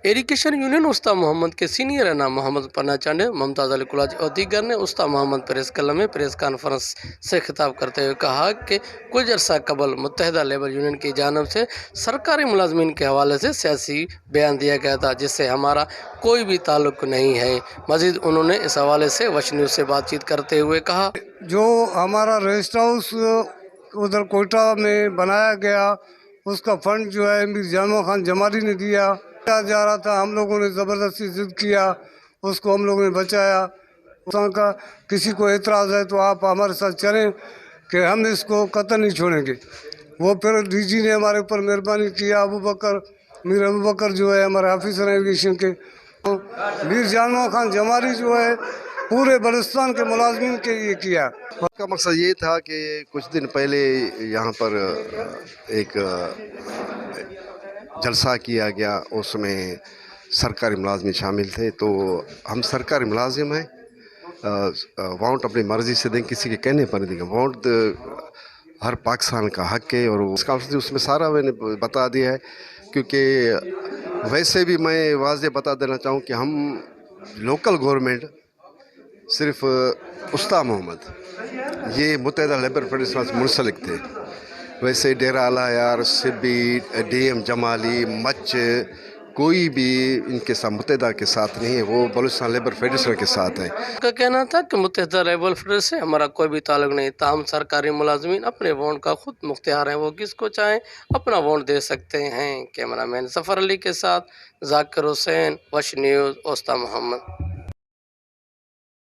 Irrigation union استا محمد کے senior رہنا محمد پناہ چانڈے، ممتاز علی کلاج اور دیگر نے استا محمد پریس کلب میں پریس کانفرنس سے خطاب کرتے ہوئے کہا کہ کچھ عرصہ قبل متحدہ لیبر یونین کی جانب سے سرکاری ملازمین کے حوالے سے سیاسی بیان دیا گیا تھا جس سے ہمارا کوئی بھی تعلق نہیں ہے۔ مزید انہوں نے اس حوالے سے وش نیوز سے بات چیت کرتے ہوئے کہا جو ہمارا ریسٹ ہاؤس ادھر کوئٹہ میں بنایا گیا اس کا فنڈ جو ہے امیر جامع خان جمالی نے دیا جا رہا تھا، ہم لوگوں نے زبردستی ضد کیا، اس کو ہم لوگوں نے بچایا۔ کا کسی کو اعتراض ہے تو آپ ہمارے ساتھ چلیں کہ ہم اس کو قطعا نہیں چھوڑیں گے۔ وہ پھر ڈی جی نے ہمارے اوپر مہربانی کیا، میر ابو بکر جو ہے ہمارے آفیسر ہیں ایویشن کے، میر جامع خان جمالی جو ہے پورے بلوچستان کے ملازمین کے لیے کیا۔ اس کا مقصد یہ تھا کہ کچھ دن پہلے یہاں پر ایک جلسہ کیا گیا، اس میں سرکاری ملازمین شامل تھے، تو ہم سرکاری ملازم ہیں، ووٹ اپنی مرضی سے دیں، کسی کے کہنے پر نہیں دیں گے۔ ووٹ ہر پاکستان کا حق ہے، اور اس میں سارا میں نے بتا دیا ہے، کیونکہ ویسے بھی میں واضح بتا دینا چاہوں کہ ہم لوکل گورنمنٹ صرف استا محمد یہ متحدہ لیبر فیڈریشن سے منسلک تھے، ویسے ڈیرہ العیار، سبی، ڈی ایم جمالی، مچ کوئی بھی ان کے ساتھ متحدہ کے ساتھ نہیں ہے، وہ بلوچستان لیبر فیڈریشن کے ساتھ ہیں۔ ان کا کہنا تھا کہ متحدہ لیبر فیڈریشن سے ہمارا کوئی بھی تعلق نہیں، تاہم سرکاری ملازمین اپنے ووٹ کا خود مختار ہیں، وہ کس کو چاہیں اپنا ووٹ دے سکتے ہیں۔ کیمرہ مین ظفر علی کے ساتھ ذاکر حسین، وش نیوز، اوستا محمد۔